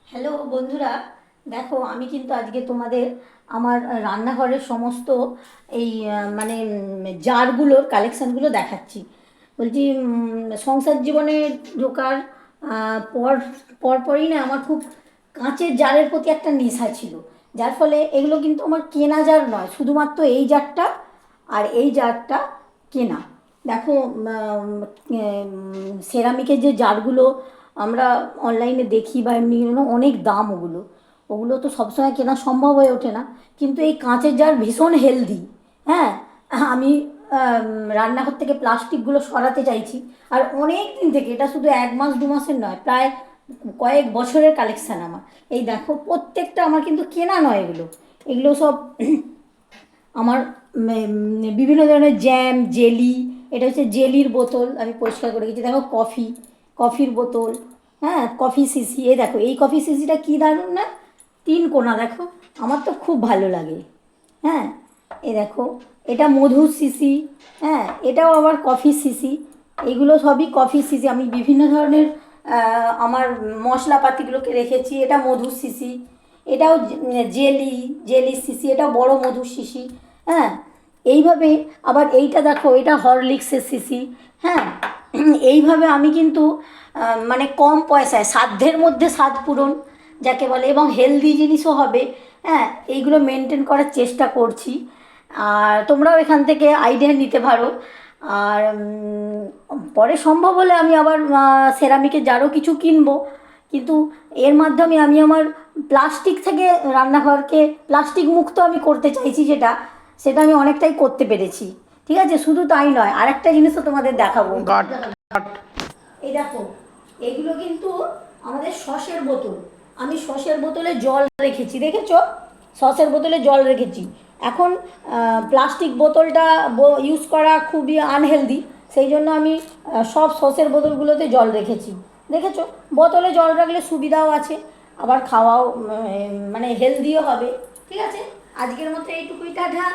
Hello বন্ধুরা, দেখো আমি কিন্তু আজকে তোমাদের আমার রান্নাঘরের সমস্ত এই মানে জারগুলোর কালেকশানগুলো দেখাচ্ছি। বলছি সংসার জীবনে ঢোকার পর পরপরই না আমার খুব কাঁচের জারের প্রতি একটা নেশা ছিল, যার ফলে এগুলো কিন্তু আমার কেনা জার নয়, শুধুমাত্র এই জারটা আর এই জারটা কেনা। দেখো সেরামিকের যে জারগুলো আমরা অনলাইনে দেখি বা এমনি অনেক দাম, ওগুলো ওগুলো তো সবসময় কেনা সম্ভব হয়ে ওঠে না। কিন্তু এই কাঁচের জার ভীষণ হেলদি। হ্যাঁ, আমি রান্নাঘর থেকে প্লাস্টিকগুলো সরাতে চাইছি। আর অনেক দিন থেকে, এটা শুধু 1 মাস 2 মাসের নয়, প্রায় কয়েক বছরের কালেকশান আমার। এই দেখো প্রত্যেকটা আমার কিন্তু কেনা নয়, এগুলো এগুলো সব আমার বিভিন্ন ধরনের জ্যাম জেলি। এটা হচ্ছে জেলির বোতল, আমি পরিষ্কার করে গেছি। দেখো কফির বোতল। হ্যাঁ, কফি সিসি। এ দেখো এই কফি সিসিটা কী দারুণ না, 3 কোনা। দেখো আমার তো খুব ভালো লাগে। হ্যাঁ, এ দেখো এটা মধুর সিসি। হ্যাঁ, এটাও আবার কফি সিসি। এগুলো সবই কফি সিসি। আমি বিভিন্ন ধরনের আমার মশলাপাতিগুলোকে রেখেছি। এটা মধুর সিসি। এটাও জেলি সিসি। এটা বড় মধুর সিসি। হ্যাঁ, এইভাবে আবার এইটা দেখো, এটা হরলিক্সের সিসি। হ্যাঁ, এইভাবে আমি কিন্তু মানে কম পয়সায় সাধ্যের মধ্যে স্বাদ পূরণ যাকে বলে, এবং হেলদি জিনিসও হবে। হ্যাঁ, এইগুলো মেনটেন করার চেষ্টা করছি। আর তোমরাও এখান থেকে আইডিয়া নিতে পারো। আর পরে সম্ভব হলে আমি আবার সেরামিকের জারও কিছু কিনবো। কিন্তু এর মাধ্যমে আমি আমার প্লাস্টিক থেকে রান্নাঘরকে প্লাস্টিক মুক্ত আমি করতে চাইছি, যেটা সেটা আমি অনেকটাই করতে পেরেছি। ঠিক আছে, শুধু তাই নয়, আরেকটা জিনিসও তোমাদের দেখাবো। গাট। এই দেখো, এগুলো কিন্তু আমাদের সসের বোতল। আমি সসের বোতলে জল রেখেছি, দেখেছো? সসের বোতলে জল রেখেছি। এখন প্লাস্টিক বোতলটা ইউজ করা খুবই আনহেলদি, সেই জন্য আমি সব সসের বোতলগুলোতে জল রেখেছি। দেখেছো, বোতলে জল রাখলে সুবিধাও আছে, আবার খাওয়াও মানে হেলদিও হবে। ঠিক আছে, আজকের মতো এইটুকুই, টাটা।